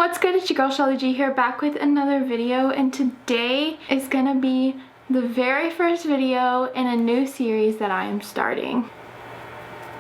what's good? It's your girl Shellie G here, back with another video, and today is gonna be the very first video in a new series that I am starting.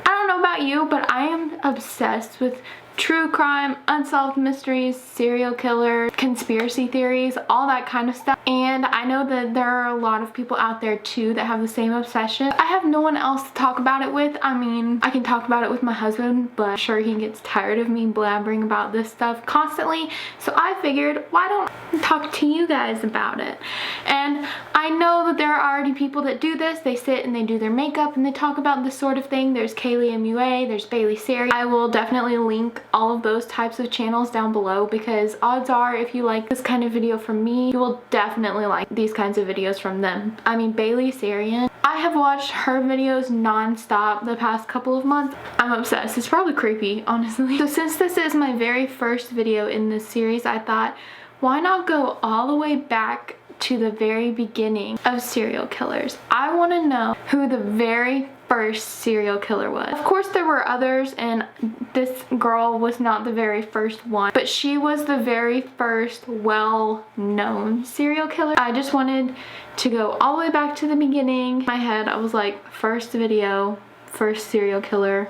I don't know about you, but I am obsessed with true crime, unsolved mysteries, serial killers, conspiracy theories, all that kind of stuff. And I know that there are a lot of people out there too that have the same obsession. I have no one else to talk about it with. I mean, I can talk about it with my husband, but I'm sure he gets tired of me blabbering about this stuff constantly. So I figured, why don't I talk to you guys about it? And I know that there are already people that do this. They sit and they do their makeup and they talk about this sort of thing. There's Kaylee MUA, there's Bailey Sari. I will definitely link all of those types of channels down below, because odds are if you like this kind of video from me, you will definitely like these kinds of videos from them. I mean, Bailey Sari, I have watched her videos non-stop the past couple of months. I'm obsessed. It's probably creepy, honestly. So since this is my very first video in this series, I thought, why not go all the way back to the very beginning of serial killers? I want to know who the very first serial killer was. Of course there were others, and this girl was not the very first one, but she was the very first well-known serial killer. I just wanted to go all the way back to the beginning. In my head I was like, first video, first serial killer.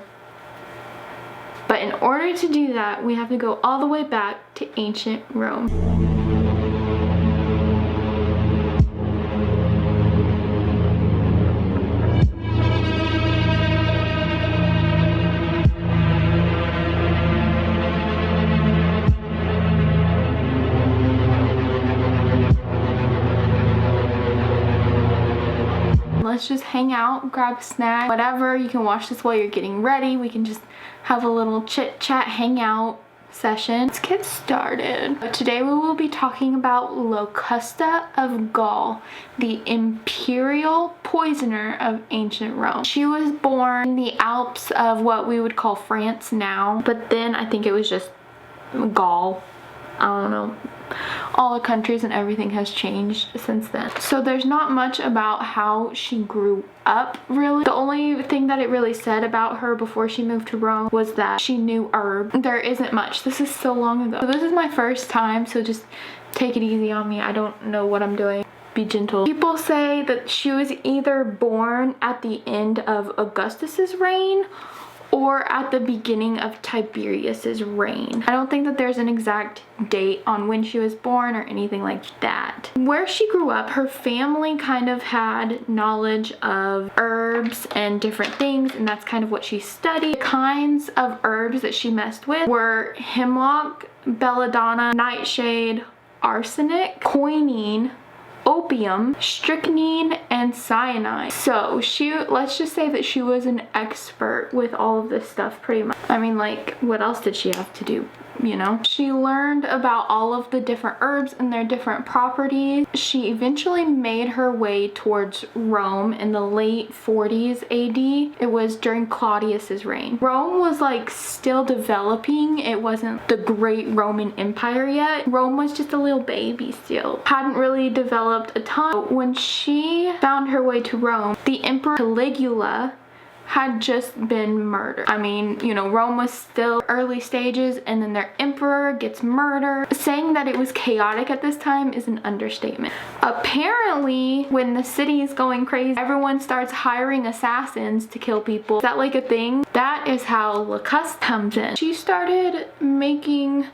But in order to do that, we have to go all the way back to ancient Rome. Let's just hang out, grab a snack, whatever. You can watch this while you're getting ready. We can just have a little chit chat, hang out session. Let's get started. Today we will be talking about Locusta of Gaul, the imperial poisoner of ancient Rome. She was born in the Alps of what we would call France now, but then I think it was just Gaul. I don't know. All the countries and everything has changed since then. So there's not much about how she grew up, really. The only thing that it really said about her before she moved to Rome was that she knew herbs. There isn't much. This is so long ago. So this is my first time, so just take it easy on me. I don't know what I'm doing. Be gentle. People say that she was either born at the end of Augustus's reign or at the beginning of Tiberius's reign. I don't think that there's an exact date on when she was born or anything like that. Where she grew up, her family kind of had knowledge of herbs and different things, and that's kind of what she studied. The kinds of herbs that she messed with were hemlock, belladonna, nightshade, arsenic, quinine, opium, strychnine, and cyanide. So let's just say that she was an expert with all of this stuff pretty much. I mean, like, what else did she have to do? You know, she learned about all of the different herbs and their different properties. She eventually made her way towards Rome in the late 40s AD. It was during Claudius's reign. Rome was like still developing. It wasn't the great Roman Empire yet. Rome was just a little baby still. Hadn't really developed a ton. When she found her way to Rome, the Emperor Caligula had just been murdered. I mean, you know, Rome was still early stages, and then their emperor gets murdered. Saying that it was chaotic at this time is an understatement. Apparently, when the city is going crazy, everyone starts hiring assassins to kill people. Is that like a thing? That is how Locusta comes in. She started making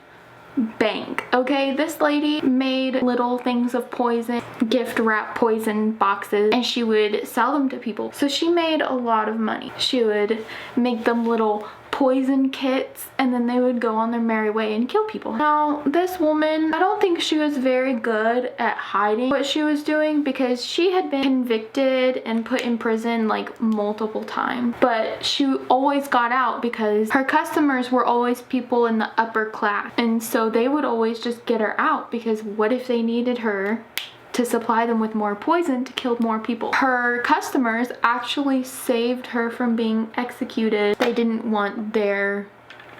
bank. Okay, this lady made little things of poison, gift wrap poison boxes, and she would sell them to people. So she made a lot of money. She would make them little poison kits, and then they would go on their merry way and kill people. Now, this woman, I don't think she was very good at hiding what she was doing, because she had been convicted and put in prison like multiple times, but she always got out because her customers were always people in the upper class, and so they would always just get her out, because what if they needed her to supply them with more poison to kill more people? Her customers actually saved her from being executed. They didn't want their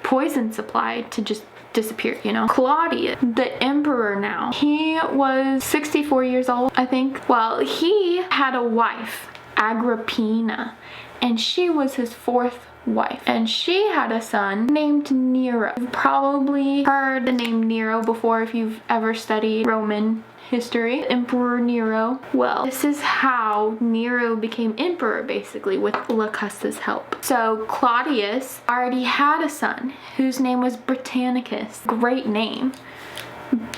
poison supply to just disappear, you know. Claudius, the emperor now, he was 64 years old, I think. Well, he had a wife, Agrippina, and she was his fourth wife, and she had a son named Nero. You've probably heard the name Nero before if you've ever studied Roman history. Emperor Nero. Well, this is how Nero became emperor, basically, with Locusta's help. So Claudius already had a son whose name was Britannicus. Great name.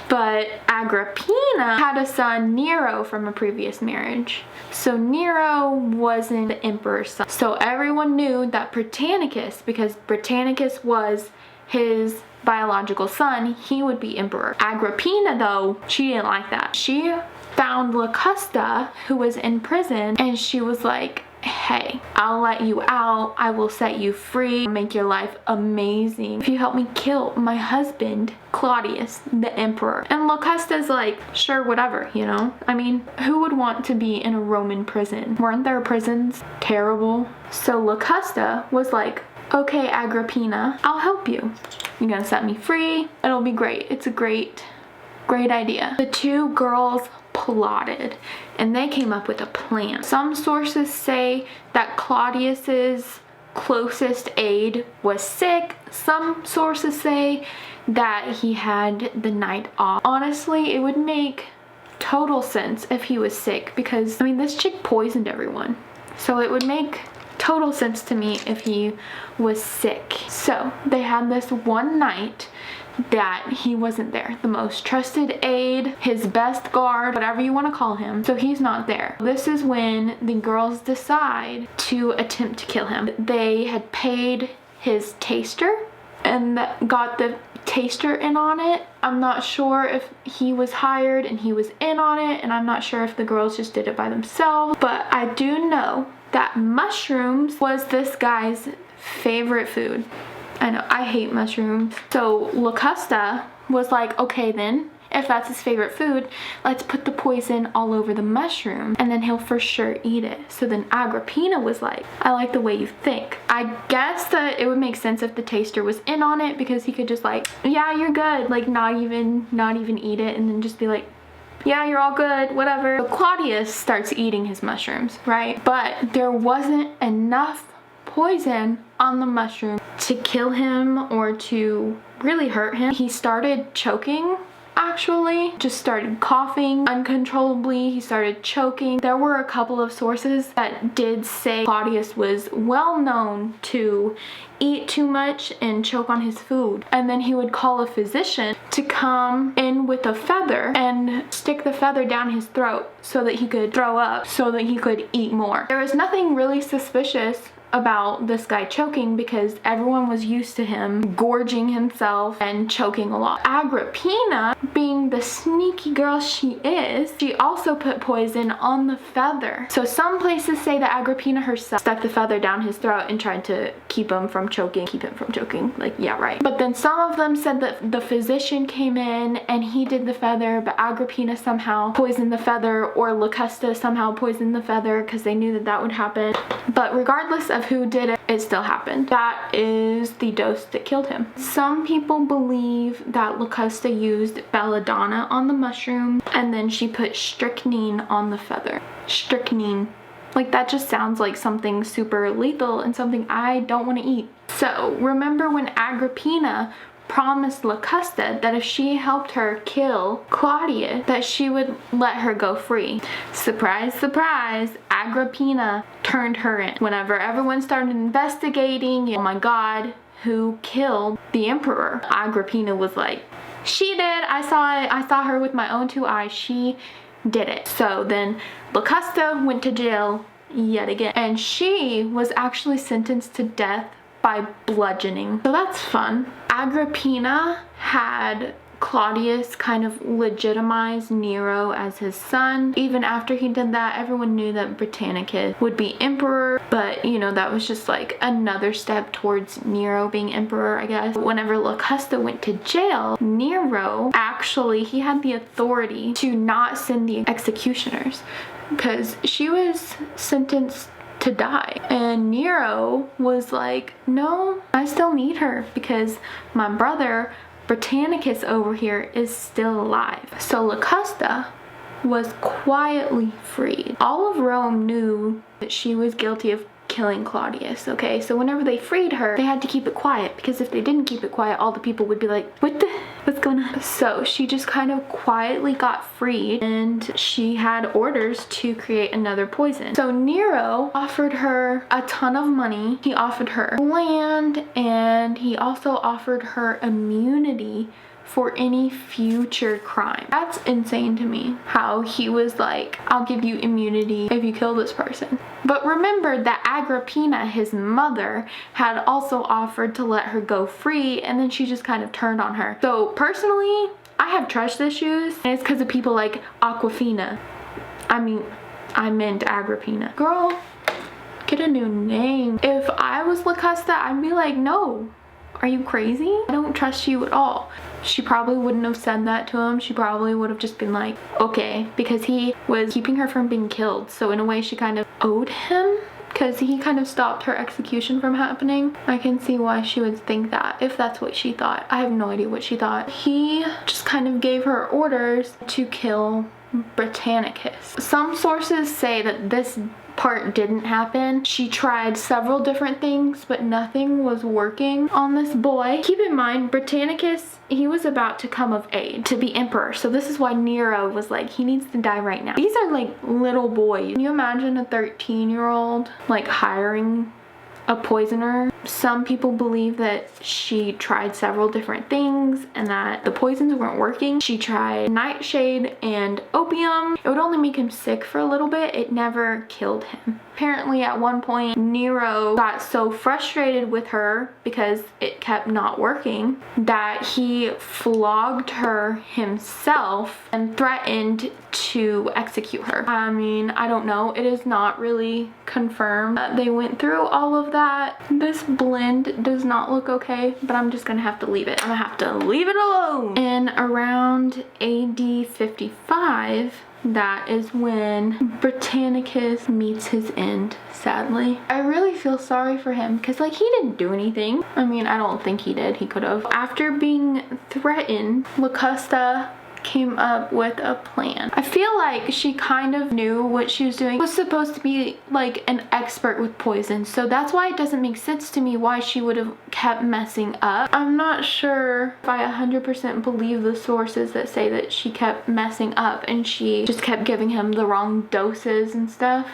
But Agrippina had a son, Nero, from a previous marriage. So Nero wasn't the emperor's son. So everyone knew that Britannicus, because Britannicus was his biological son, he would be emperor. Agrippina, though, she didn't like that. She found Locusta, who was in prison, and she was like, hey, I'll let you out, I will set you free, make your life amazing if you help me kill my husband, Claudius, the emperor. And Locusta's like, sure, whatever, you know? I mean, who would want to be in a Roman prison? Weren't their prisons terrible? So Locusta was like, okay, Agrippina, I'll help you. You're gonna set me free, it'll be great. It's a great idea. The two girls plotted and they came up with a plan. Some sources say that Claudius's closest aide was sick. Some sources say that he had the night off. Honestly, it would make total sense if he was sick because, I mean, this chick poisoned everyone. So it would make total sense to me if he was sick. So they had this one night that he wasn't there. The most trusted aide, his best guard, whatever you want to call him. So he's not there. This is when the girls decide to attempt to kill him. They had paid his taster and got the taster in on it. I'm not sure if he was hired and he was in on it, and I'm not sure if the girls just did it by themselves, but I do know that mushrooms was this guy's favorite food. I know, I hate mushrooms. So Locusta was like, okay then, if that's his favorite food, let's put the poison all over the mushroom and then he'll for sure eat it. So then Agrippina was like, I like the way you think. I guess that it would make sense if the taster was in on it because he could just like, yeah, you're good, like not even eat it and then just be like, yeah, you're all good, whatever. So Claudius starts eating his mushrooms, right? But there wasn't enough poison on the mushroom to kill him or to really hurt him. He started choking, actually, just started coughing uncontrollably. He started choking. There were a couple of sources that did say Claudius was well known to eat too much and choke on his food, and then he would call a physician to come in with a feather and stick the feather down his throat so that he could throw up, so that he could eat more. There was nothing really suspicious about this guy choking because everyone was used to him gorging himself and choking a lot. Agrippina, being the sneaky girl she is, she also put poison on the feather. So some places say that Agrippina herself stuck the feather down his throat and tried to keep him from choking. Like, yeah, right. But then some of them said that the physician came in and he did the feather, but Agrippina somehow poisoned the feather, or Locusta somehow poisoned the feather because they knew that that would happen. But regardless of who did it, it still happened. That is the dose that killed him. Some people believe that Locusta used belladonna on the mushroom and then she put strychnine on the feather. Strychnine. Like, that just sounds like something super lethal and something I don't want to eat. So remember when Agrippina promised Locusta that if she helped her kill Claudius, that she would let her go free. Surprise, surprise, Agrippina turned her in. Whenever everyone started investigating, oh my god, who killed the emperor? Agrippina was like, she did, I saw it, I saw her with my own two eyes, she did it. So then Locusta went to jail yet again, and she was actually sentenced to death by bludgeoning. So that's fun. Agrippina had Claudius kind of legitimize Nero as his son. Even after he did that, everyone knew that Britannicus would be emperor, but you know, that was just like another step towards Nero being emperor, I guess. Whenever Locusta went to jail, Nero actually, he had the authority to not send the executioners because she was sentenced to die. And Nero was like, no, I still need her because my brother Britannicus over here is still alive. So Locusta was quietly freed. All of Rome knew that she was guilty of killing Claudius, okay? So whenever they freed her, they had to keep it quiet, because if they didn't keep it quiet, all the people would be like, what's going on? So she just kind of quietly got freed, and she had orders to create another poison. So Nero offered her a ton of money. He offered her land, and he also offered her immunity for any future crime. That's insane to me, how he was like, I'll give you immunity if you kill this person. But remember that Agrippina, his mother, had also offered to let her go free, and then she just kind of turned on her. So personally, I have trust issues, and it's because of people like Aquafina. I meant Agrippina. Girl, get a new name. If I was Locusta, I'd be like, no. Are you crazy? I don't trust you at all. She probably wouldn't have said that to him. She probably would have just been like, okay, because he was keeping her from being killed. So in a way, she kind of owed him, because he kind of stopped her execution from happening. I can see why she would think that, if that's what she thought. I have no idea what she thought. He just kind of gave her orders to kill Britannicus. Some sources say that this part didn't happen. She tried several different things, but nothing was working on this boy. Keep in mind, Britannicus, he was about to come of age to be emperor. So this is why Nero was like, he needs to die right now. These are like little boys. Can you imagine a 13-year-old like hiring a poisoner? Some people believe that she tried several different things and that the poisons weren't working. She tried nightshade and opium. It would only make him sick for a little bit. It never killed him. Apparently at one point, Nero got so frustrated with her because it kept not working that he flogged her himself and threatened to execute her. I mean, I don't know. It is not really confirmed that they went through all of that. This blend does not look okay, but I'm just gonna have to leave it. I'm gonna have to leave it alone. In around AD 55, that is when Britannicus meets his end, sadly. I really feel sorry for him, because like he didn't do anything. I mean, I don't think he did. He could have. After being threatened, Locusta came up with a plan. I feel like she kind of knew what she was doing. Was supposed to be like an expert with poison, so that's why it doesn't make sense to me why she would have kept messing up. I'm not sure if I 100% believe the sources that say that she kept messing up and she just kept giving him the wrong doses and stuff.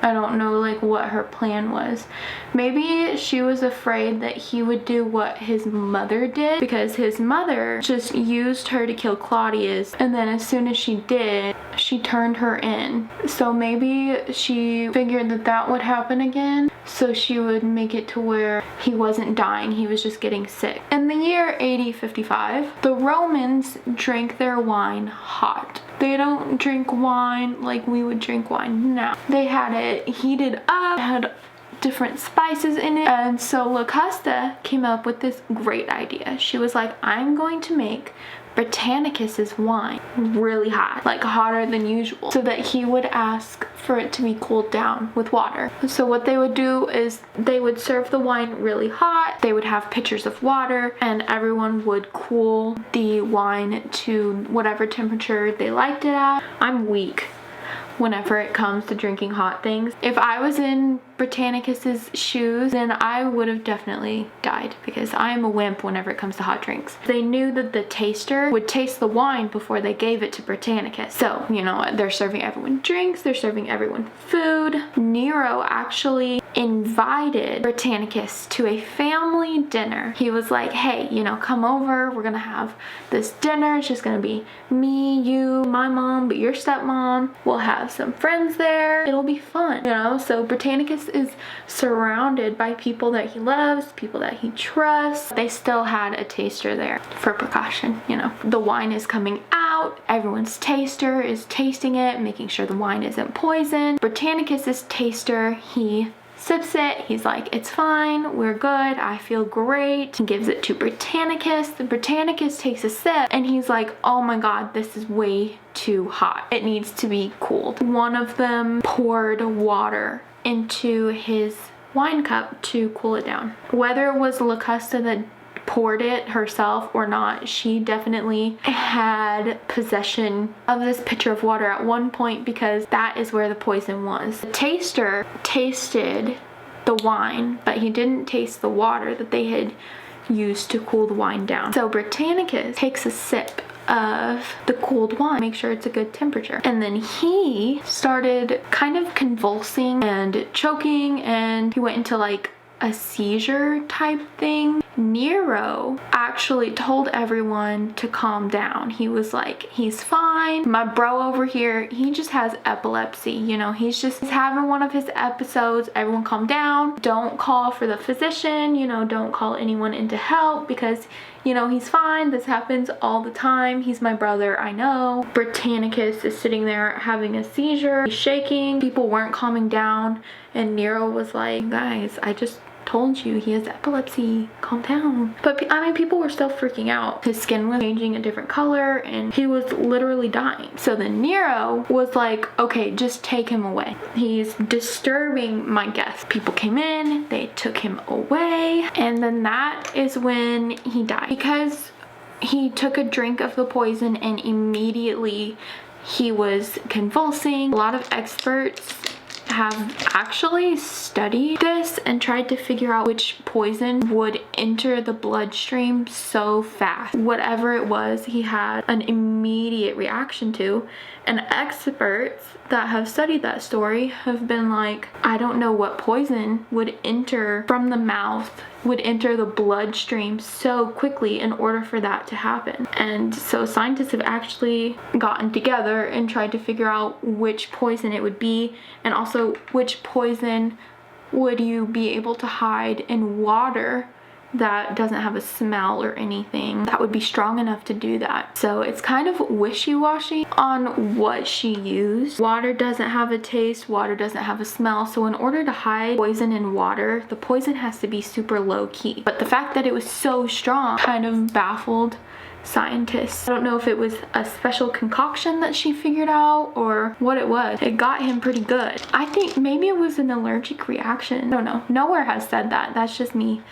I don't know like what her plan was. Maybe she was afraid that he would do what his mother did, because his mother just used her to kill Claudius, and then as soon as she did, she turned her in. So maybe she figured that that would happen again, so she would make it to where he wasn't dying, he was just getting sick. In the year AD 55, the Romans drank their wine hot. They don't drink wine like we would drink wine now. They had it heated up, had different spices in it, and so Locusta came up with this great idea. She was like, I'm going to make Britannicus's wine really hot, like hotter than usual, so that he would ask for it to be cooled down with water. So what they would do is they would serve the wine really hot, they would have pitchers of water, and everyone would cool the wine to whatever temperature they liked it at. I'm weak whenever it comes to drinking hot things. If I was in Britannicus's shoes, then I would have definitely died, because I am a wimp whenever it comes to hot drinks. They knew that the taster would taste the wine before they gave it to Britannicus. So, you know what? They're serving everyone drinks, they're serving everyone food. Nero actually invited Britannicus to a family dinner. He was like, hey, you know, come over, we're gonna have this dinner. It's just gonna be me, you, my mom, but your stepmom. We'll have some friends there. It'll be fun, you know? So Britannicus is surrounded by people that he loves, people that he trusts. They still had a taster there for precaution, you know. The wine is coming out, everyone's taster is tasting it, making sure the wine isn't poisoned. Britannicus's taster, he sips it, he's like, it's fine, we're good, I feel great. He gives it to Britannicus. The Britannicus takes a sip and he's like, oh my god, this is way too hot. It needs to be cooled. One of them poured water into his wine cup to cool it down. Whether it was Locusta that poured it herself or not, she definitely had possession of this pitcher of water at one point, because that is where the poison was. The taster tasted the wine, but he didn't taste the water that they had used to cool the wine down. So Britannicus takes a sip of the cooled wine, make sure it's a good temperature, and then he started kind of convulsing and choking, and he went into like a seizure type thing. Nero actually told everyone to calm down. He was like, he's fine. My bro over here, he just has epilepsy. You know, he's having one of his episodes. Everyone calm down. Don't call for the physician. You know, don't call anyone in to help because, you know, he's fine. This happens all the time. He's my brother, I know. Britannicus is sitting there having a seizure. He's shaking. People weren't calming down. And Nero was like, guys, I just told you he has epilepsy, calm down. But I mean, people were still freaking out. His skin was changing a different color and he was literally dying. So then Nero was like, okay, just take him away. He's disturbing my guests. People came in, they took him away, and then that is when he died because he took a drink of the poison and immediately he was convulsing. A lot of experts have actually studied this and tried to figure out which poison would enter the bloodstream so fast. Whatever it was, he had an immediate reaction to, and experts that have studied that story have been like, I don't know what poison would enter from the mouth, would enter the bloodstream so quickly in order for that to happen. And so scientists have actually gotten together and tried to figure out which poison it would be, and also which poison would you be able to hide in water that doesn't have a smell or anything that would be strong enough to do that. So it's kind of wishy-washy on what she used. Water doesn't have a taste, water doesn't have a smell, so in order to hide poison in water, the poison has to be super low-key. But the fact that it was so strong kind of baffled scientists. I don't know if it was a special concoction that she figured out or what it was. It got him pretty good. I think maybe it was an allergic reaction. I don't know. Nowhere has said that. That's just me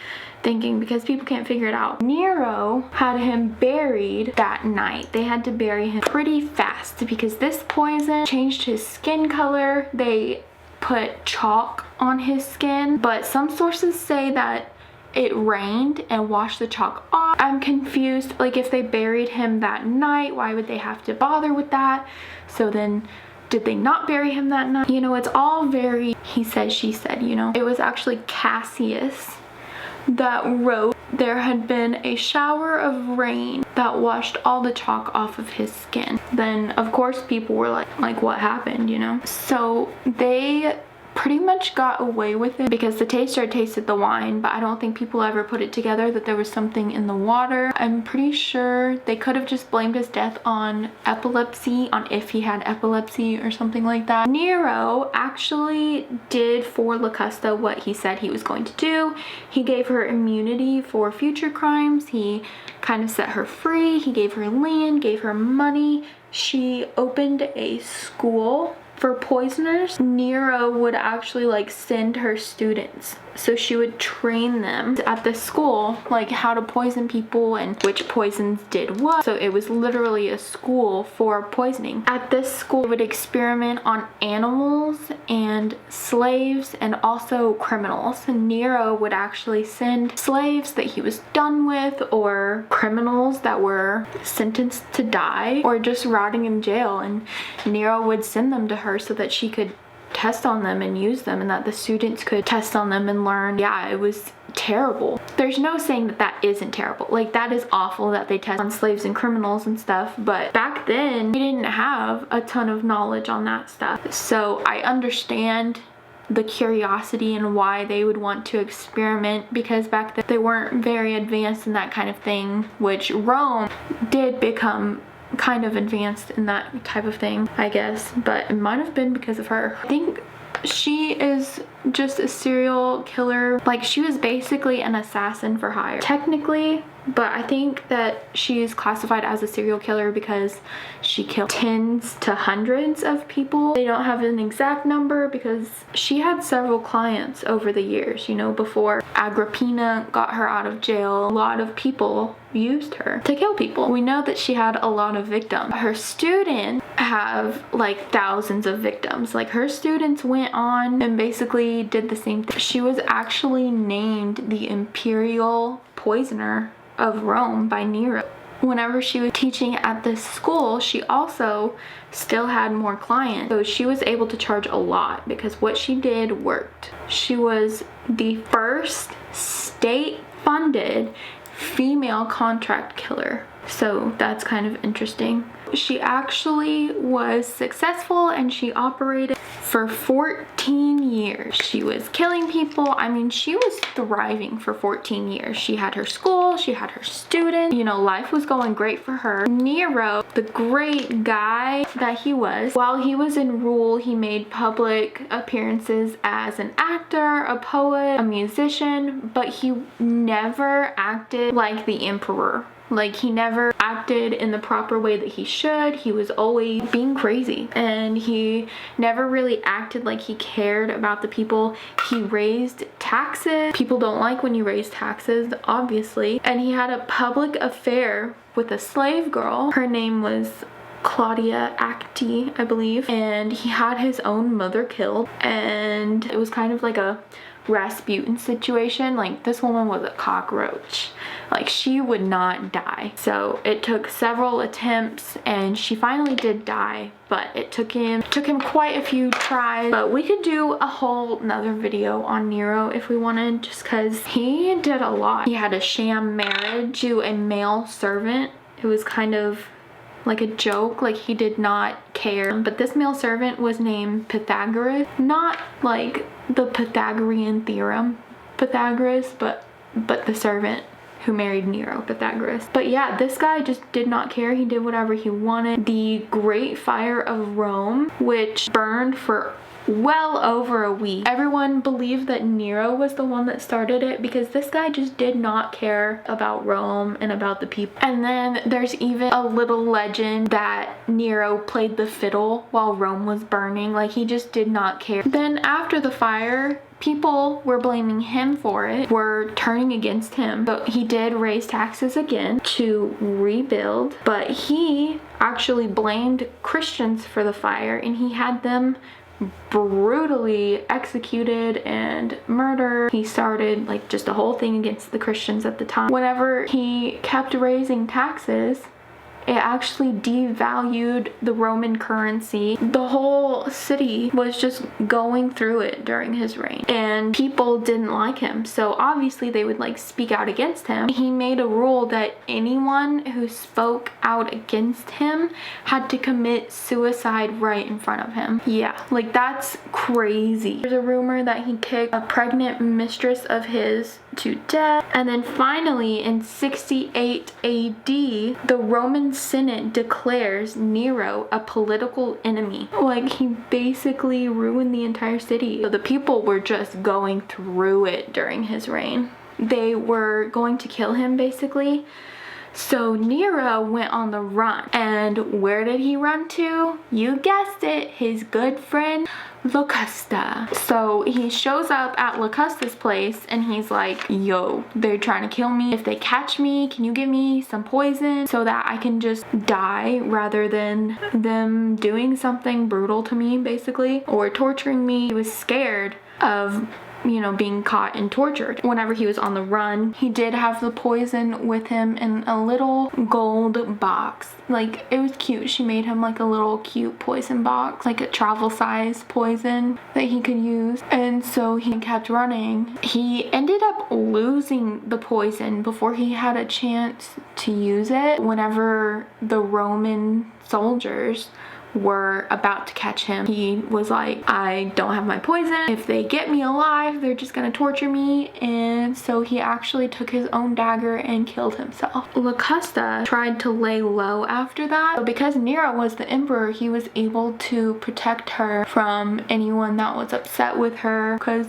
thinking because people can't figure it out. Nero had him buried that night. They had to bury him pretty fast because this poison changed his skin color. They put chalk on his skin, but some sources say that it rained and washed the chalk off. I'm confused. Like, if they buried him that night, why would they have to bother with that? So then did they not bury him that night? You know, it's all very he said, she said, you know. It was actually Cassius that wrote there had been a shower of rain that washed all the chalk off of his skin. Then of course people were like what happened, you know? So they pretty much got away with it because the taster had tasted the wine, but I don't think people ever put it together that there was something in the water. I'm pretty sure they could have just blamed his death on epilepsy, on if he had epilepsy or something like that. Nero actually did for Locusta what he said he was going to do. He gave her immunity for future crimes. He kind of set her free. He gave her land, gave her money. She opened a school for poisoners. Nero would actually like send her students, so she would train them at the school like how to poison people and which poisons did what. So it was literally a school for poisoning. At this school they would experiment on animals and slaves and also criminals. Nero would actually send slaves that he was done with or criminals that were sentenced to die or just rotting in jail, and Nero would send them to her so that she could test on them and use them, and that the students could test on them and learn. Yeah, it was terrible. There's no saying that that isn't terrible. Like, that is awful that they test on slaves and criminals and stuff, but back then we didn't have a ton of knowledge on that stuff. So I understand the curiosity and why they would want to experiment, because back then they weren't very advanced in that kind of thing, which Rome did become kind of advanced in that type of thing, I guess, but it might have been because of her. I think she is just a serial killer. Like, she was basically an assassin for hire technically, but I think that she's classified as a serial killer because she killed tens to hundreds of people. They don't have an exact number because she had several clients over the years, you know, before Agrippina got her out of jail. A lot of people used her to kill people. We know that she had a lot of victims. Her student have like thousands of victims. Like her students went on and basically did the same thing. She was actually named the imperial poisoner of Rome by Nero. Whenever she was teaching at this school, she also still had more clients. So she was able to charge a lot because what she did worked. She was the first state-funded female contract killer. So that's kind of interesting. She actually was successful and she operated for 14 years. She was killing people. I mean, she was thriving for 14 years. She had her school, she had her students, you know, life was going great for her. Nero, the great guy that he was, while he was in rule, he made public appearances as an actor, a poet, a musician, but he never acted like the emperor. Like, he never acted in the proper way that he should. He was always being crazy, and he never really acted like he cared about the people. He raised taxes. People don't like when you raise taxes, obviously. And he had a public affair with a slave girl. Her name was Claudia Acti, I believe, and he had his own mother killed, and it was kind of like a Rasputin situation. Like, this woman was a cockroach. Like, she would not die. So it took several attempts and she finally did die, but it took him quite a few tries. But we could do a whole nother video on Nero if we wanted, just because he did a lot. He had a sham marriage to a male servant who was kind of like a joke. Like, he did not care. But this male servant was named Pythagoras. Not like the Pythagorean theorem Pythagoras, but the servant who married Nero, Pythagoras. But yeah, this guy just did not care. He did whatever he wanted. The Great Fire of Rome, which burned for well over a week. Everyone believed that Nero was the one that started it because this guy just did not care about Rome and about the people. And then there's even a little legend that Nero played the fiddle while Rome was burning. Like, he just did not care. Then after the fire, people were blaming him for it, were turning against him. But he did raise taxes again to rebuild, but he actually blamed Christians for the fire, and he had them brutally executed and murdered. He started like just a whole thing against the Christians at the time. Whenever he kept raising taxes, it actually devalued the Roman currency. The whole city was just going through it during his reign, and people didn't like him, so obviously they would like speak out against him. He made a rule that anyone who spoke out against him had to commit suicide right in front of him. Yeah, like, that's crazy. There's a rumor that he kicked a pregnant mistress of his to death. And then finally in 68 AD, the Roman Senate declares Nero a political enemy. Like, he basically ruined the entire city. So the people were just going through it during his reign. They were going to kill him, basically. So Nero went on the run. And where did he run to? You guessed it, his good friend Locusta. So he shows up at Locusta's place and he's like, yo, they're trying to kill me. If they catch me, can you give me some poison so that I can just die rather than them doing something brutal to me, basically, or torturing me? He was scared of, you know, being caught and tortured. Whenever he was on the run, he did have the poison with him in a little gold box. Like, it was cute. She made him like a little cute poison box, like a travel size poison that he could use. And so he kept running. He ended up losing the poison before he had a chance to use it. Whenever the Roman soldiers were about to catch him, he was like, I don't have my poison. If they get me alive, they're just gonna torture me. And so he actually took his own dagger and killed himself. Locusta tried to lay low after that. So because Nero was the emperor, he was able to protect her from anyone that was upset with her, because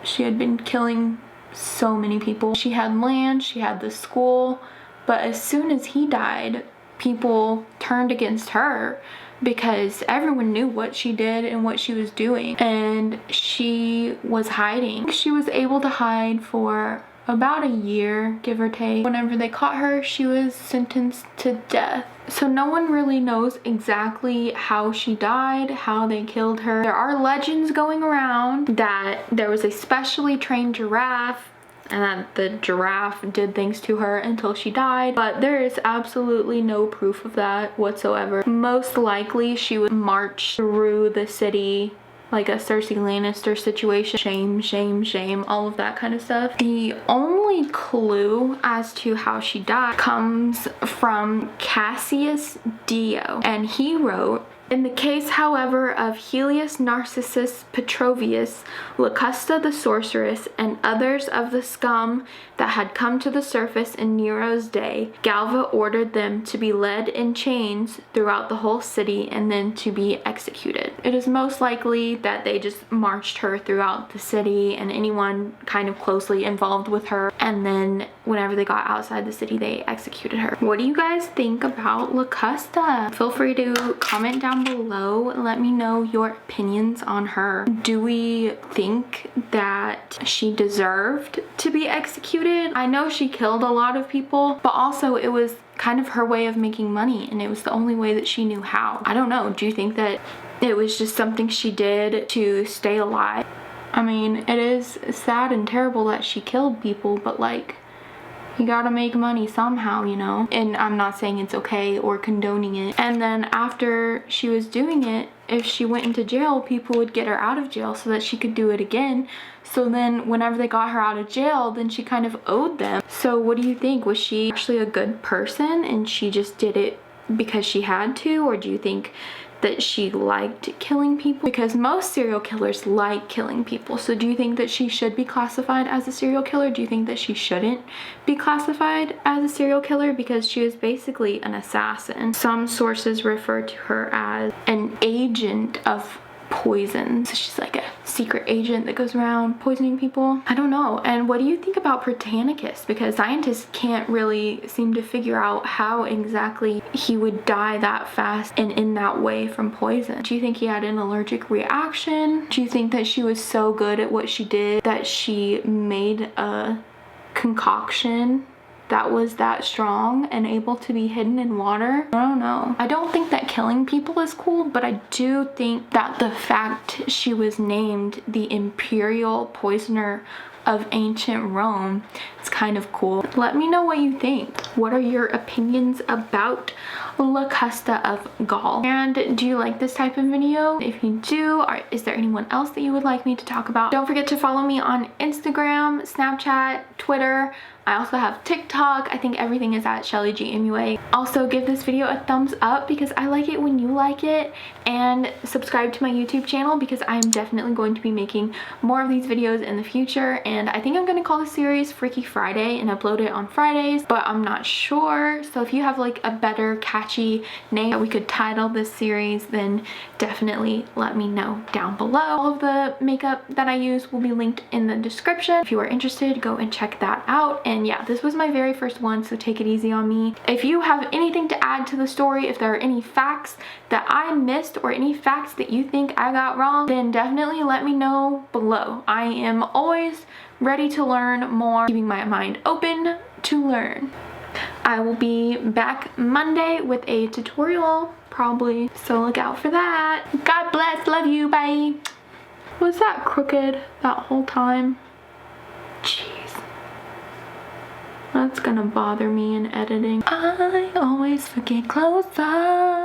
she had been killing so many people. She had land, she had the school, but as soon as he died, people turned against her because everyone knew what she did and what she was doing, and she was hiding. She was able to hide for about a year, give or take. Whenever they caught her, she was sentenced to death. So no one really knows exactly how she died, how they killed her. There are legends going around that there was a specially trained giraffe and that the giraffe did things to her until she died, but there is absolutely no proof of that whatsoever. Most likely she would march through the city like a Cersei Lannister situation. Shame, shame, shame, all of that kind of stuff. The only clue as to how she died comes from Cassius Dio, and he wrote, "In the case, however, of Helios Narcissus Petrovius, Locusta the sorceress, and others of the scum that had come to the surface in Nero's day, Galba ordered them to be led in chains throughout the whole city and then to be executed." It is most likely that they just marched her throughout the city and anyone kind of closely involved with her, and then whenever they got outside the city, they executed her. What do you guys think about Locusta? Feel free to comment down below. Let me know your opinions on her. Do we think that she deserved to be executed? I know she killed a lot of people, but also it was kind of her way of making money and it was the only way that she knew how. I don't know. Do you think that it was just something she did to stay alive? I mean, it is sad and terrible that she killed people, but like, you gotta make money somehow, you know? And I'm not saying it's okay or condoning it. And then after she was doing it, if she went into jail, people would get her out of jail so that she could do it again. So then whenever they got her out of jail, then she kind of owed them. So what do you think? Was she actually a good person and she just did it because she had to? Or do you think that she liked killing people? Because most serial killers like killing people. So do you think that she should be classified as a serial killer? Do you think that she shouldn't be classified as a serial killer because she was basically an assassin? Some sources refer to her as an agent of poison. So she's like a secret agent that goes around poisoning people. I don't know. And what do you think about Britannicus? Because scientists can't really seem to figure out how exactly he would die that fast and in that way from poison. Do you think he had an allergic reaction? Do you think that she was so good at what she did that she made a concoction that was that strong and able to be hidden in water? I don't know. I don't think that killing people is cool, but I do think that the fact she was named the imperial poisoner of ancient Rome is kind of cool. Let me know what you think. What are your opinions about Locusta of Gaul? And do you like this type of video? If you do, is there anyone else that you would like me to talk about? Don't forget to follow me on Instagram, Snapchat, Twitter. I also have TikTok. I think everything is at Shellie G MUA. Also, give this video a thumbs up because I like it when you like it, and subscribe to my YouTube channel because I am definitely going to be making more of these videos in the future. And I think I'm going to call the series Freaky Friday and upload it on Fridays, but I'm not sure. So if you have like a better catchy name that we could title this series, then definitely let me know down below. All of the makeup that I use will be linked in the description. If you are interested, go and check that out. And yeah, this was my very first one, so take it easy on me. If you have anything to add to the story, if there are any facts that I missed or any facts that you think I got wrong, then definitely let me know below. I am always ready to learn more, keeping my mind open to learn. I will be back Monday with a tutorial, probably, so look out for that. God bless, love you, bye. Was that crooked that whole time? Jeez. That's gonna bother me in editing. I always forget close up.